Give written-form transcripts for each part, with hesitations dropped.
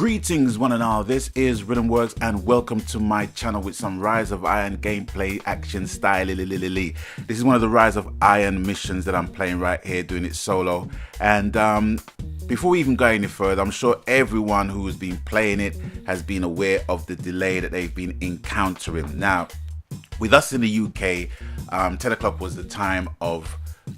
Greetings one and all, this is Rhythmworks and welcome to my channel with some Rise of Iron gameplay action style. This is one of the Rise of Iron missions that I'm playing right here, doing it solo. And before we even go any further, I'm sure everyone who has been playing it has been aware of the delay that they've been encountering. Now, with us in the UK, 10 o'clock was the time of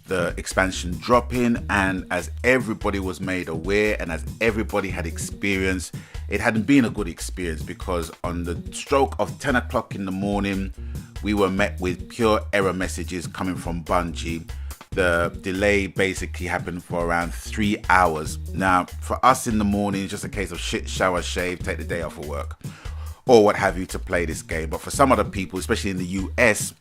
the expansion dropping, and as everybody was made aware and as everybody had experienced, it hadn't been a good experience, because on the stroke of 10 o'clock in the morning we were met with pure error messages coming from Bungie. The delay basically happened for around 3 hours. Now for us in the morning, it's just a case of shit, shower, shave, take the day off of work or what have you to play this game. But for some other people, especially in the US,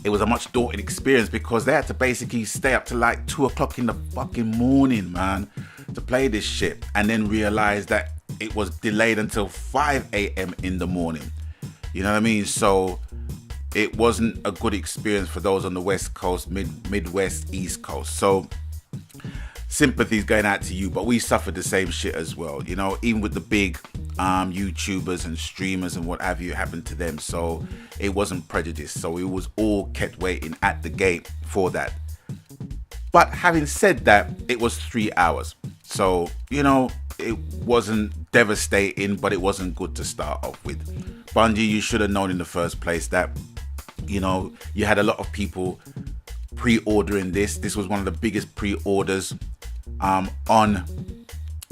it was a much daunting experience, because they had to basically stay up to like 2 o'clock in the fucking morning, man, to play this shit, and then realize that it was delayed until 5 a.m. in the morning. You know what I mean? So it wasn't a good experience for those on the West Coast, Midwest, East Coast. So sympathies going out to you, but we suffered the same shit as well. You know, even with the big YouTubers and streamers and what have you, happened to them. So it wasn't prejudice. So it was all kept waiting at the gate for that. But having said that, it was 3 hours. So, you know, it wasn't devastating, but it wasn't good to start off with. Bungie, you should have known in the first place that, you know, you had a lot of people pre-ordering this. This was one of the biggest pre-orders on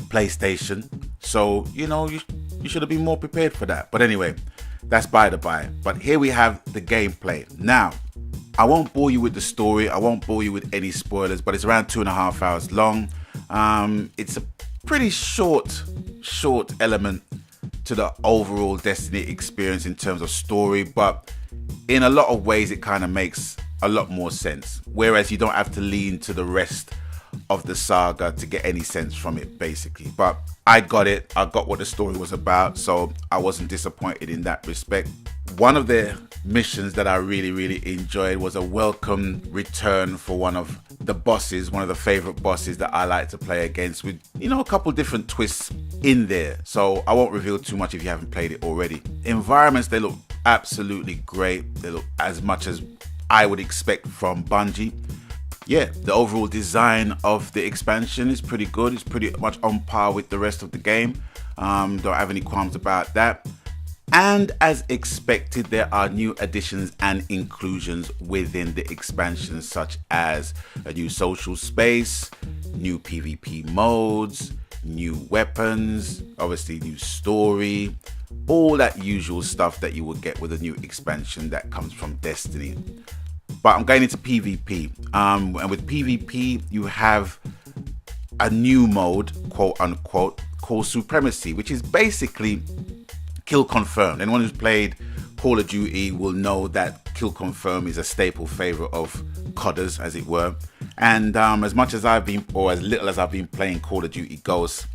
PlayStation. So, you know, you should have been more prepared for that. But anyway, that's by the by. But here we have the gameplay. Now, I won't bore you with the story. I won't bore you with any spoilers, but it's around 2.5 hours long. It's a pretty short element to the overall Destiny experience in terms of story, but in a lot of ways it kind of makes a lot more sense. Whereas you don't have to lean to the rest of the saga to get any sense from it, basically. But I got it. I got what the story was about, so I wasn't disappointed in that respect. One of the missions that I really enjoyed was a welcome return for one of the bosses, one of the favorite bosses that I like to play against, with, you know, a couple different twists in there. So I won't reveal too much if you haven't played it already. Environments, they look absolutely great. They look as much as I would expect from Bungie. Yeah, the overall design of the expansion is pretty good. It's pretty much on par with the rest of the game. Don't have any qualms about that. And as expected, there are new additions and inclusions within the expansion, such as a new social space, new PvP modes, new weapons, obviously new story, all that usual stuff that you will get with a new expansion that comes from Destiny. But I'm going into PvP, and with PvP you have a new mode, quote unquote, called Supremacy, which is basically kill confirm. Anyone who's played Call of Duty will know that kill confirm is a staple favorite of CODers, as it were. And as much as I've been, or as little as I've been playing Call of Duty Ghosts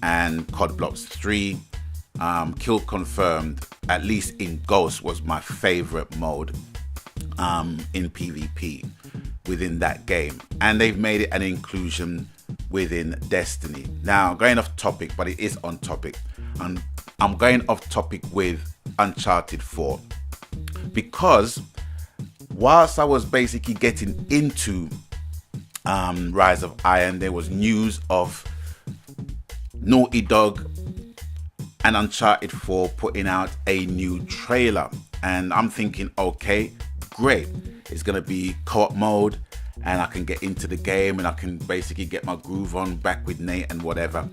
and COD Blocks 3, kill confirmed, at least in Ghosts, was my favorite mode in PvP within that game, and they've made it an inclusion within Destiny. Now, going off topic, but it is on topic, and I'm going off topic with Uncharted 4, because whilst I was basically getting into Rise of Iron, there was news of Naughty Dog and Uncharted 4 putting out a new trailer, and I'm thinking, okay, great, it's gonna be co-op mode and I can get into the game and I can basically get my groove on back with Nate and whatever.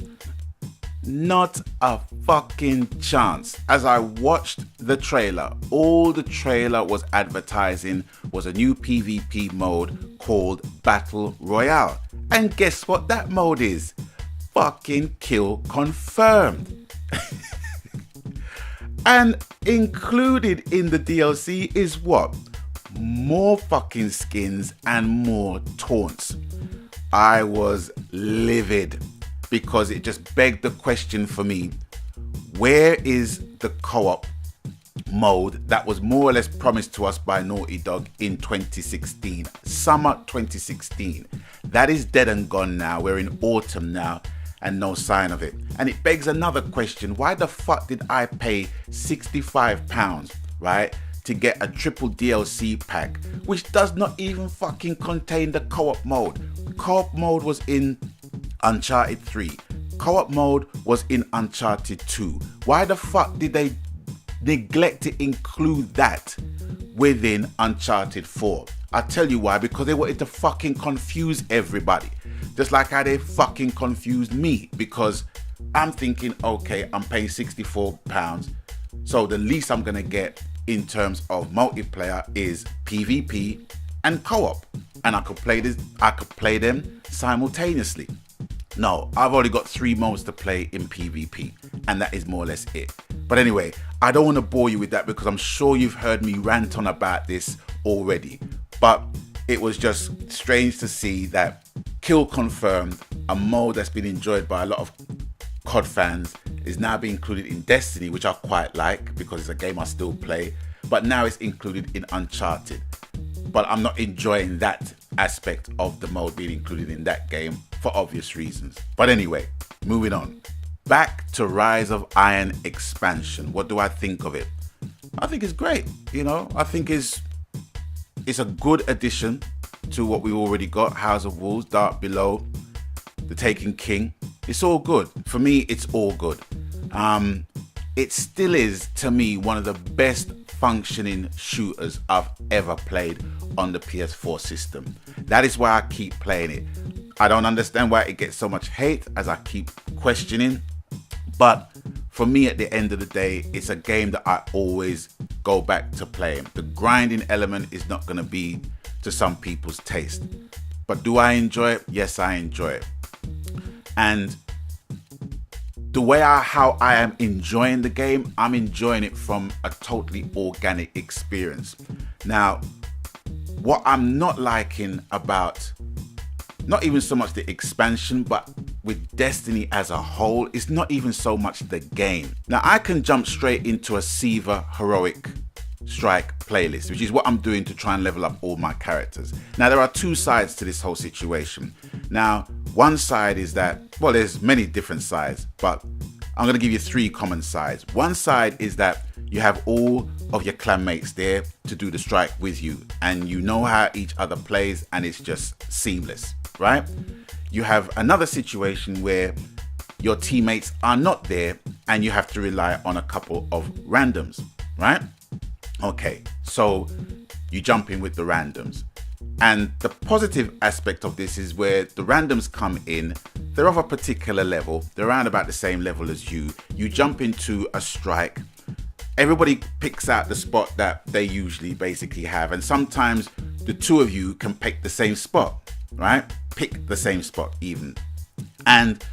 Not a fucking chance. As I watched the trailer, all the trailer was advertising was a new PvP mode called Battle Royale. And guess what that mode is? Fucking kill confirmed. And included in the DLC is what? More fucking skins and more taunts. I was livid, because it just begged the question for me, where is the co-op mode that was more or less promised to us by Naughty Dog in 2016, summer 2016? That is dead and gone now. We're in autumn now, and no sign of it. And it begs another question. Why the fuck did I pay £65, right, to get a triple DLC pack, which does not even fucking contain the co-op mode? Co-op mode was in Uncharted 3. Co-op mode was in Uncharted 2. Why the fuck did they neglect to include that within Uncharted 4? I'll tell you why. Because they wanted to fucking confuse everybody. Just like how they fucking confused me. Because I'm thinking, okay, I'm paying £64. So the least I'm going to get in terms of multiplayer is PvP and co-op. And I could play them simultaneously. No, I've already got 3 modes to play in PvP, and that is more or less it. But anyway, I don't want to bore you with that because I'm sure you've heard me rant on about this already. But it was just strange to see that Kill Confirmed, a mode that's been enjoyed by a lot of COD fans, is now being included in Destiny, which I quite like because it's a game I still play. But now it's included in Uncharted. But I'm not enjoying that aspect of the mode being included in that game for obvious reasons. But anyway, moving on. Back to Rise of Iron expansion. What do I think of it? I think it's great. I think it's a good addition to what we already got. House of Wolves, Dark Below, The Taken King. It's all good. For me, it's all good. It still is, to me, one of the best functioning shooters I've ever played on the PS4 system. That is why I keep playing it. I don't understand why it gets so much hate, as I keep questioning. But for me, at the end of the day, it's a game that I always go back to playing. The grinding element is not going to be to some people's taste. But do I enjoy it? Yes, I enjoy it. And the way how I am enjoying the game, I'm enjoying it from a totally organic experience. Now, what I'm not liking about, not even so much the expansion, but with Destiny as a whole, is not even so much the game. Now, I can jump straight into a Siva Heroic Strike playlist, which is what I'm doing to try and level up all my characters. Now, there are 2 sides to this whole situation. Now, one side is that, well, there's many different sides, but I'm going to give you 3 common sides. One side is that you have all of your clan mates there to do the strike with you, and you know how each other plays, and it's just seamless, right? You have another situation where your teammates are not there, and you have to rely on a couple of randoms, right? Okay, so you jump in with the randoms. And the positive aspect of this is where the randoms come in, they're of a particular level, they're around about the same level as you. You jump into a strike, everybody picks out the spot that they usually basically have, and sometimes the 2 of you can pick the same spot, right? Pick the same spot even. And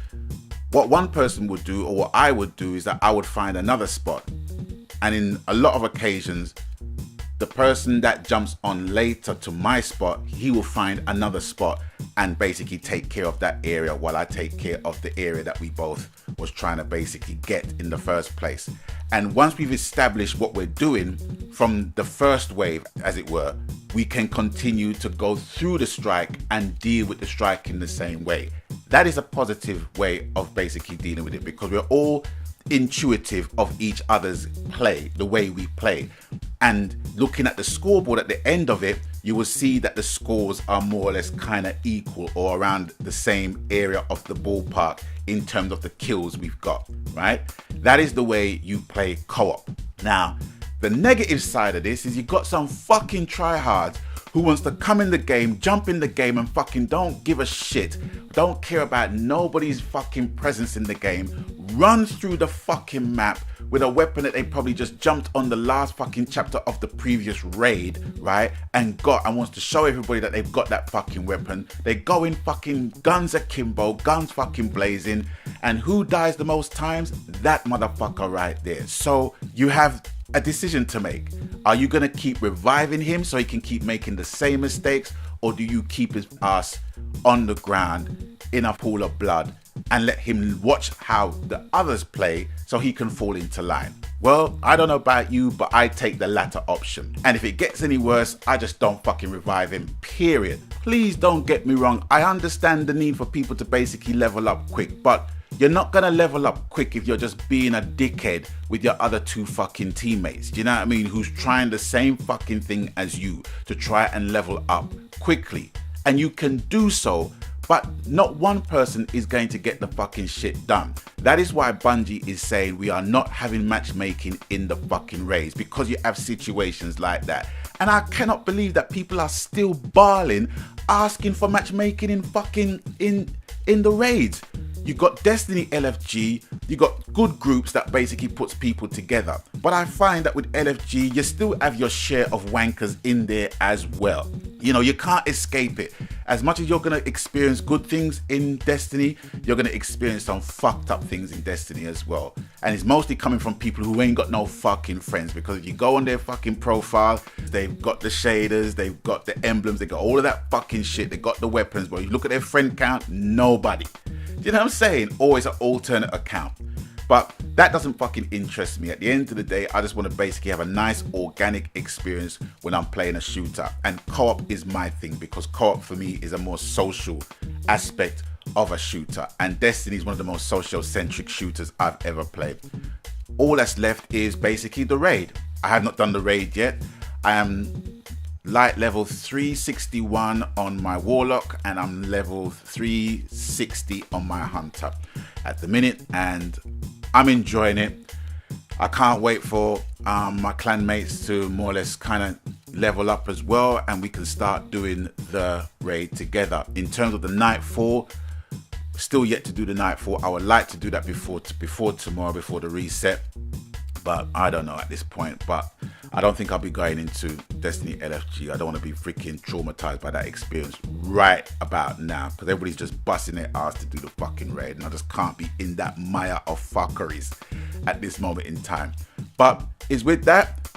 what one person would do, or what I would do, is that I would find another spot. And in a lot of occasions, the person that jumps on later to my spot, he will find another spot and basically take care of that area while I take care of the area that we both was trying to basically get in the first place. And once we've established what we're doing from the first wave, as it were, we can continue to go through the strike and deal with the strike in the same way. That is a positive way of basically dealing with it, because we're all intuitive of each other's play, the way we play. And looking at the scoreboard at the end of it, you will see that the scores are more or less kind of equal, or around the same area of the ballpark in terms of the kills we've got, right? That is the way you play co-op. Now, the negative side of this is you got some fucking tryhards who wants to come in the game, jump in the game, and fucking don't give a shit, don't care about nobody's fucking presence in the game, run through the fucking map with a weapon that they probably just jumped on the last fucking chapter of the previous raid, right? And wants to show everybody that they've got that fucking weapon. They go in fucking guns akimbo, guns fucking blazing, and who dies the most times? That motherfucker right there. So you have a decision to make. Are you going to keep reviving him so he can keep making the same mistakes, or do you keep his ass on the ground in a pool of blood and let him watch how the others play so he can fall into line? Well, I don't know about you, but I take the latter option. And if it gets any worse, I just don't fucking revive him, period. Please don't get me wrong. I understand the need for people to basically level up quick, but You're not gonna level up quick if you're just being a dickhead with your other two fucking teammates. Do you know what I mean? Who's trying the same fucking thing as you to try and level up quickly. And you can do so, but not one person is going to get the fucking shit done. That is why Bungie is saying we are not having matchmaking in the fucking raids, because you have situations like that. And I cannot believe that people are still barling, asking for matchmaking in fucking in the raids. You got Destiny LFG, you got good groups that basically puts people together. But I find that with LFG, you still have your share of wankers in there as well. You know, you can't escape it. As much as you're going to experience good things in Destiny, you're going to experience some fucked up things in Destiny as well. And it's mostly coming from people who ain't got no fucking friends. Because if you go on their fucking profile, they've got the shaders, they've got the emblems, they got all of that fucking shit, they got the weapons. But you look at their friend count, nobody. Do you know what I'm saying? Always an alternate account. But that doesn't fucking interest me. At the end of the day, I just want to basically have a nice organic experience when I'm playing a shooter. And co-op is my thing, because co-op for me is a more social aspect of a shooter. And Destiny is one of the most social-centric shooters I've ever played. All that's left is basically the raid. I have not done the raid yet. I am light level 361 on my Warlock, and I'm level 360 on my Hunter at the minute, and I'm enjoying it. I can't wait for my clan mates to more or less kind of level up as well, and we can start doing the raid together. In terms of the Nightfall, still yet to do the Nightfall. I would like to do that before tomorrow, before the reset, but I don't know at this point. But I don't think I'll be going into Destiny LFG. I don't want to be freaking traumatized by that experience right about now, because everybody's just busting their ass to do the fucking raid, and I just can't be in that mire of fuckeries at this moment in time. But is with that,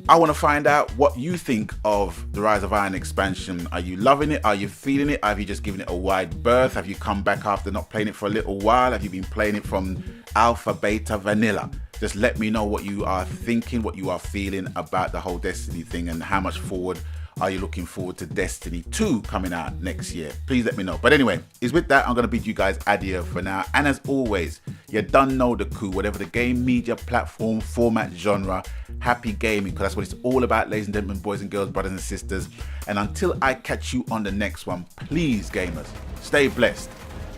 I want to find out what you think of the Rise of Iron expansion. Are you loving it? Are you feeling it? Have you just given it a wide berth? Have you come back after not playing it for a little while? Have you been playing it from alpha, beta, vanilla? Just let me know what you are thinking, what you are feeling about the whole Destiny thing, and how much forward are you looking forward to Destiny 2 coming out next year. Please let me know. But anyway, is with that, I'm going to bid you guys adieu for now. And as always, you done know the coup. Whatever the game, media, platform, format, genre, happy gaming, because that's what it's all about, ladies and gentlemen, boys and girls, brothers and sisters. And until I catch you on the next one, please, gamers, stay blessed.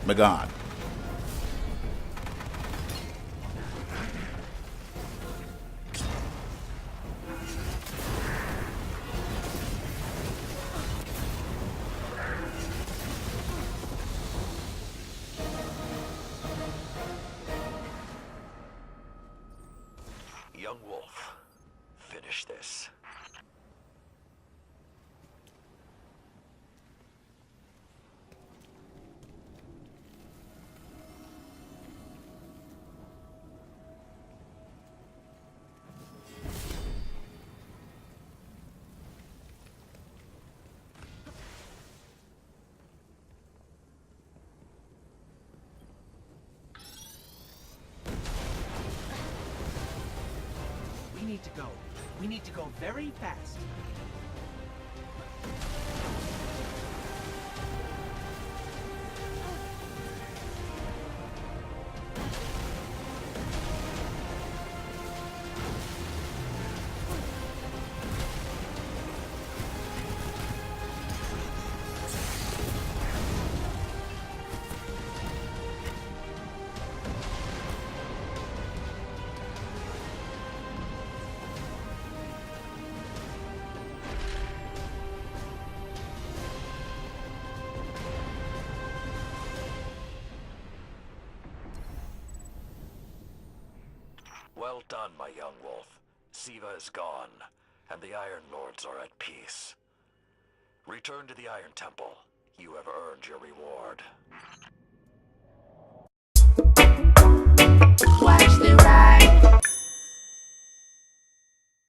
My God. Young Wolf, finish this. We need to go very fast. Well done, my young wolf. Siva is gone, and the Iron Lords are at peace. Return to the Iron Temple. You have earned your reward. Why